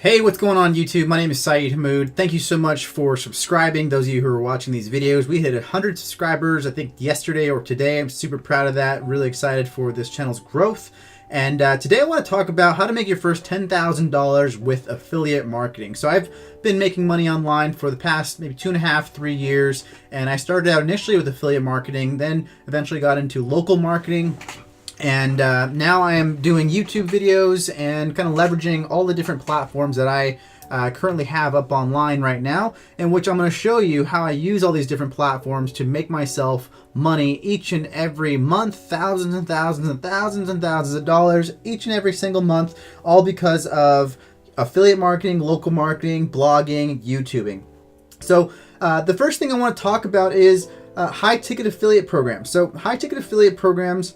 Hey, what's going on YouTube? My name is Saeed Hamoud. Thank you so much for subscribing. Those of you who are watching these videos, we hit 100 subscribers, I think yesterday or today. I'm super proud of that. Really excited for this channel's growth. And today I want to talk about how to make your first $10,000 with affiliate marketing. So I've been making money online for the past maybe 2.5, 3 years. And I started out initially with affiliate marketing, then eventually got into local marketing. And now I am doing YouTube videos and kind of leveraging all the different platforms that I currently have up online right now, in which I'm going to show you how I use all these different platforms to make myself money each and every month, thousands and thousands and thousands and thousands of dollars each and every single month, all because of affiliate marketing, local marketing, blogging, YouTubing. So the first thing I want to talk about is high ticket affiliate programs. So high ticket affiliate programs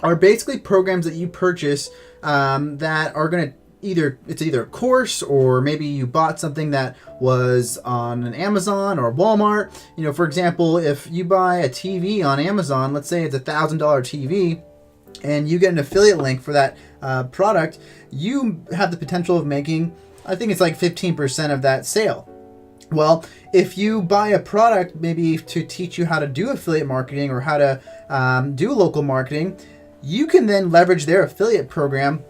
are basically programs that you purchase that are going to either a course, or maybe you bought something that was on an Amazon or Walmart. You know, for example, if you buy a TV on Amazon, let's say it's a $1,000 TV, and you get an affiliate link for that product, you have the potential of making, I think it's like 15% of that sale. Well, if you buy a product maybe to teach you how to do affiliate marketing or how to do local marketing, you can then leverage their affiliate program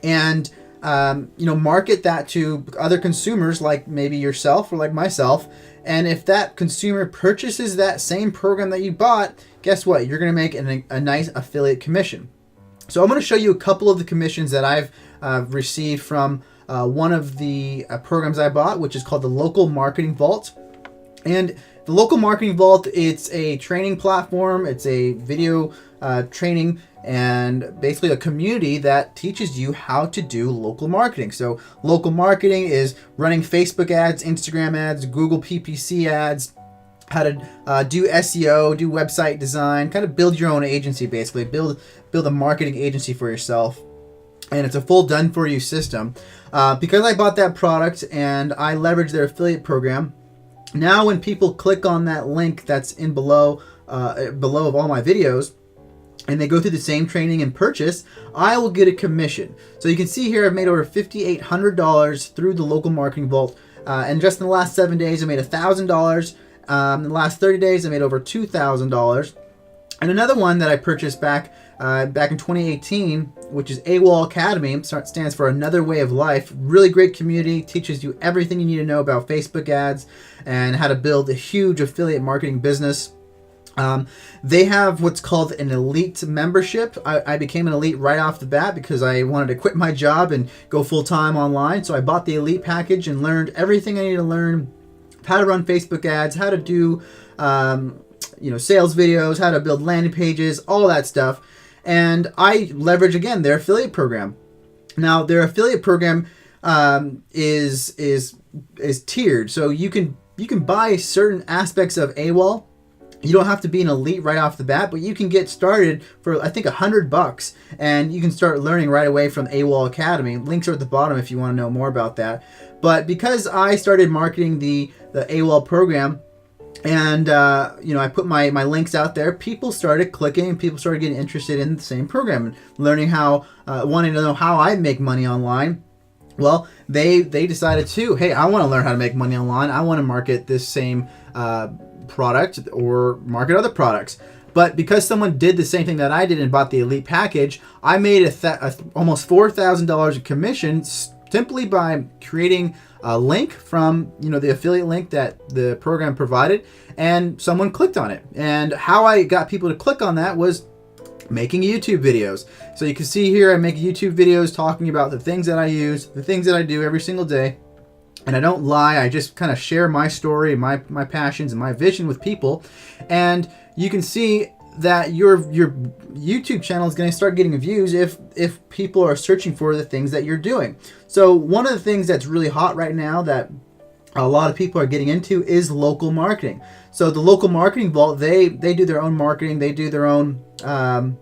and market that to other consumers like maybe yourself or like myself. And if that consumer purchases that same program that you bought, guess what? You're going to make a nice affiliate commission. So I'm going to show you a couple of the commissions that I've received from one of the programs I bought, which is called the Local Marketing Vault. And the Local Marketing Vault, it's a training platform. It's a video training and basically a community that teaches you how to do local marketing. So local marketing is running Facebook ads, Instagram ads, Google PPC ads, how to do SEO, do website design, kind of build your own agency, basically build a marketing agency for yourself. And it's a full done for you system. Because I bought that product and I leveraged their affiliate program, now when people click on that link that's in below of all my videos, and they go through the same training and purchase, I will get a commission. So you can see here I've made over $5,800 through the Local Marketing Vault. And just in the last 7 days, I made $1,000. In the last 30 days, I made over $2,000. And another one that I purchased back in 2018, which is AWOL Academy, stands for Another Way of Life. Really great community, teaches you everything you need to know about Facebook ads and how to build a huge affiliate marketing business. They have what's called an elite membership. I became an elite right off the bat because I wanted to quit my job and go full-time online. So I bought the elite package and learned everything I needed to learn: how to run Facebook ads, how to do sales videos, how to build landing pages, all that stuff. And I leverage again their affiliate program. Now their affiliate program is tiered, so you can buy certain aspects of AWOL. You don't have to be an elite right off the bat, but you can get started for I think $100, and you can start learning right away from AWOL Academy. Links are at the bottom if you want to know more about that. But because I started marketing the AWOL program, and I put my links out there, people started clicking, and people started getting interested in the same program and learning wanting to know how I make money online. Well, they decided to, hey, I want to learn how to make money online. I want to market this same product or market other products. But because someone did the same thing that I did and bought the elite package, I made almost $4,000 in commission simply by creating a link from the affiliate link that the program provided, and someone clicked on it. And how I got people to click on that was making YouTube videos. So you can see here I make YouTube videos talking about the things that I use, the things that I do every single day. And I don't lie, I just kind of share my story, my passions, and my vision with people. And you can see that your YouTube channel is going to start getting views if people are searching for the things that you're doing. So one of the things that's really hot right now that a lot of people are getting into is local marketing. So the Local Marketing Vault, they do their own marketing, they do their own kind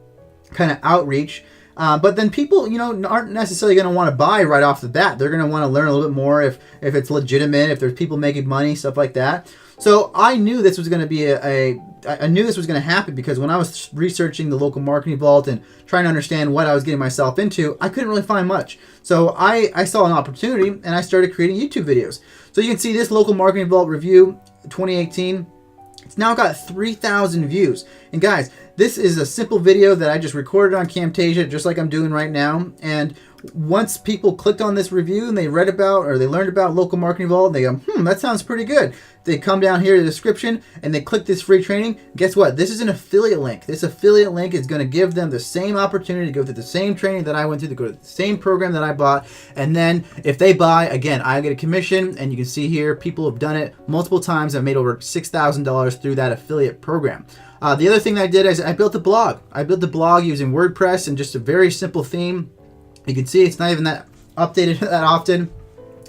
of outreach. But then people, aren't necessarily going to want to buy right off the bat. They're going to want to learn a little bit more if it's legitimate, if there's people making money, stuff like that. So I knew this was going to be I knew this was going to happen, because when I was researching the local marketing vault and trying to understand what I was getting myself into, I couldn't really find much. So I saw an opportunity and I started creating YouTube videos. So you can see this local marketing vault review 2018. It's now got 3,000 views. And guys, this is a simple video that I just recorded on Camtasia, just like I'm doing right now. And once people clicked on this review and they read about, or they learned about local marketing vault, they go, that sounds pretty good. They come down here to the description and they click this free training. Guess what? This is an affiliate link. This affiliate link is going to give them the same opportunity to go through the same training that I went through, to go to the same program that I bought. And then if they buy, again, I get a commission. And you can see here, people have done it multiple times. I've made over $6,000 through that affiliate program. The other thing that I did is I built a blog. I built the blog using WordPress and just a very simple theme. You can see it's not even that updated that often,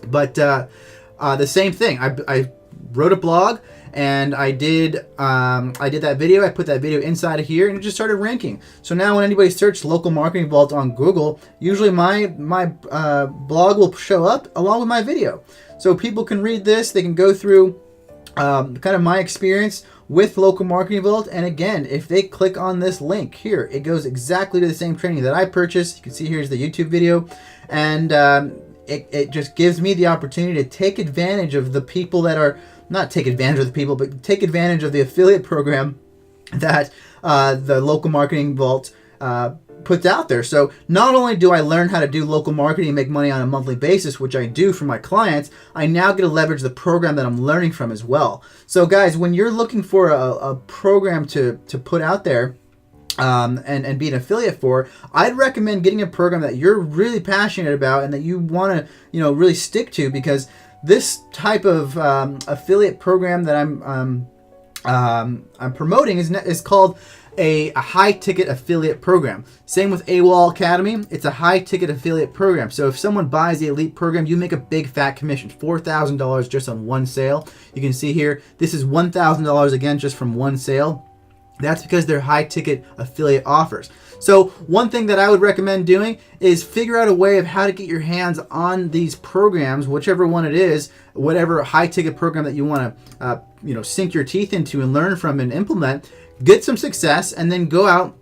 but the same thing. I wrote a blog and I did that video. I put that video inside of here and it just started ranking. So now when anybody searches local marketing vault on Google, usually my blog will show up along with my video. So people can read this. They can go through kind of my experience with local marketing vault. And again, if they click on this link here, it goes exactly to the same training that I purchased. You can see here's the YouTube video, and it just gives me the opportunity to take advantage of the people that are not take advantage of the people, but take advantage of the affiliate program that the local marketing vault puts out there. So not only do I learn how to do local marketing and make money on a monthly basis, which I do for my clients, I now get to leverage the program that I'm learning from as well. So guys, when you're looking for a program to put out there and be an affiliate for, I'd recommend getting a program that you're really passionate about and that you want to really stick to, because this type of affiliate program that I'm promoting is called a high ticket affiliate program. Same with AWOL Academy. It's a high ticket affiliate program. So if someone buys the elite program, you make a big fat commission, $4,000 just on one sale. You can see here, this is $1,000 again just from one sale. That's because they're high ticket affiliate offers. So one thing that I would recommend doing is figure out a way of how to get your hands on these programs, whichever one it is, whatever high ticket program that you want to sink your teeth into and learn from and implement. Get some success, and then go out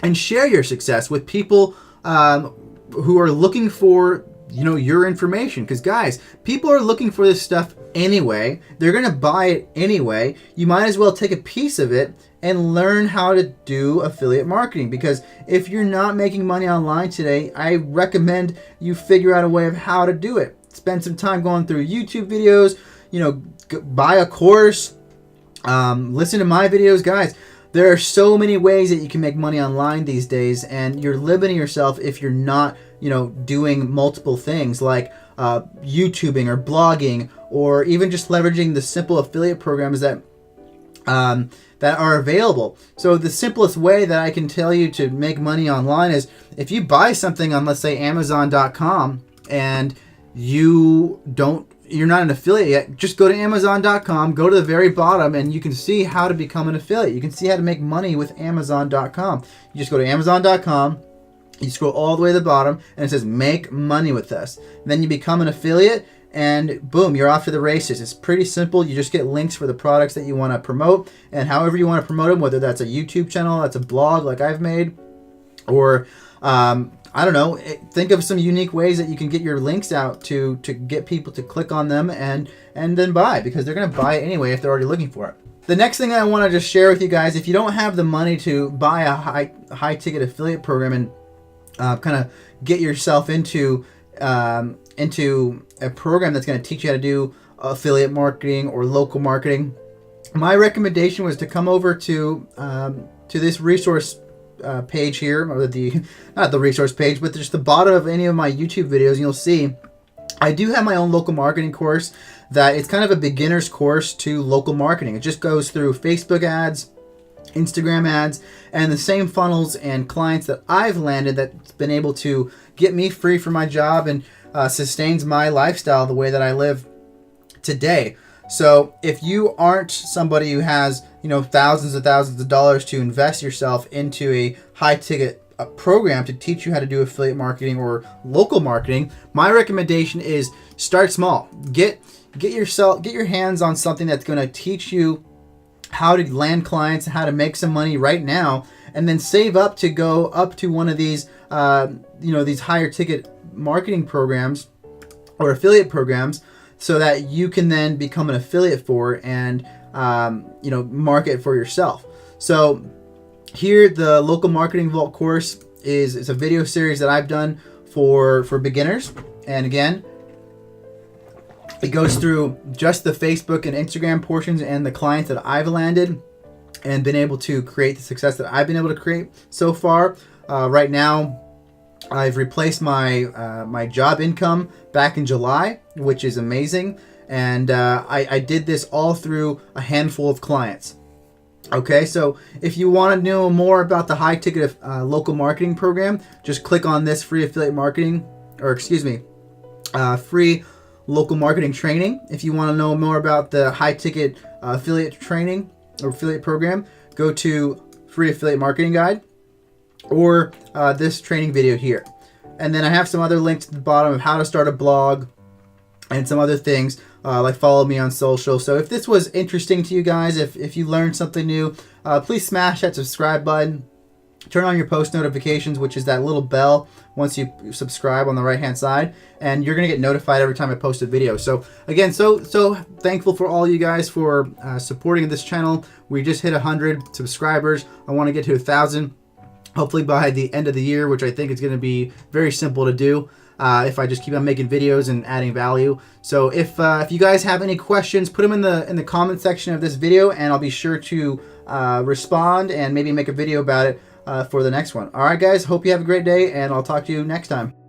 and share your success with people who are looking for your information. Because guys, people are looking for this stuff anyway. They're going to buy it anyway. You might as well take a piece of it and learn how to do affiliate marketing. Because if you're not making money online today, I recommend you figure out a way of how to do it. Spend some time going through YouTube videos, buy a course, listen to my videos. Guys, there are so many ways that you can make money online these days, and you're limiting yourself if you're not, doing multiple things like YouTubing or blogging, or even just leveraging the simple affiliate programs that are available. So the simplest way that I can tell you to make money online is if you buy something on, let's say, Amazon.com, and you're not an affiliate yet, just go to Amazon.com, go to the very bottom, and you can see how to become an affiliate. You can see how to make money with Amazon.com. You just go to Amazon.com, you scroll all the way to the bottom, and it says make money with us. And then you become an affiliate, and boom, you're off to the races. It's pretty simple. You just get links for the products that you want to promote, and however you want to promote them, whether that's a YouTube channel, that's a blog like I've made, or I don't know, think of some unique ways that you can get your links out to get people to click on them and then buy, because they're going to buy it anyway if they're already looking for it. The next thing I want to just share with you guys, if you don't have the money to buy a high ticket affiliate program and kind of get yourself into a program that's going to teach you how to do affiliate marketing or local marketing, my recommendation was to come over to this resource page here, or not the resource page, but just the bottom of any of my YouTube videos, and you'll see I do have my own local marketing course that it's kind of a beginner's course to local marketing. It just goes through Facebook ads, Instagram ads, and the same funnels and clients that I've landed that's been able to get me free from my job and sustains my lifestyle the way that I live today. So if you aren't somebody who has thousands of dollars to invest yourself into a high ticket a program to teach you how to do affiliate marketing or local marketing, my recommendation is start small. Get your hands on something that's going to teach you how to land clients and how to make some money right now, and then save up to go up to one of these these higher ticket marketing programs or affiliate programs, so that you can then become an affiliate for and market for yourself. So here, the Local Marketing Vault course is a video series that I've done for beginners. And again, it goes through just the Facebook and Instagram portions and the clients that I've landed and been able to create the success that I've been able to create so far. Right now, I've replaced my job income back in July, which is amazing. And I did this all through a handful of clients. Okay, so if you want to know more about the high ticket local marketing program, just click on this free affiliate marketing, free local marketing training. If you want to know more about the high ticket affiliate training or affiliate program, go to free affiliate marketing guide or this training video here. And then I have some other links at the bottom of how to start a blog and some other things, like follow me on social. So if this was interesting to you guys, if you learned something new, please smash that subscribe button. Turn on your post notifications, which is that little bell once you subscribe on the right hand side, and you're gonna get notified every time I post a video. So again, so thankful for all you guys for supporting this channel. We just hit 100 subscribers. I want to get to 1,000 hopefully by the end of the year, which I think is going to be very simple to do if I just keep on making videos and adding value. So if you guys have any questions, put them in the comment section of this video, and I'll be sure to respond and maybe make a video about it for the next one. All right, guys, hope you have a great day, and I'll talk to you next time.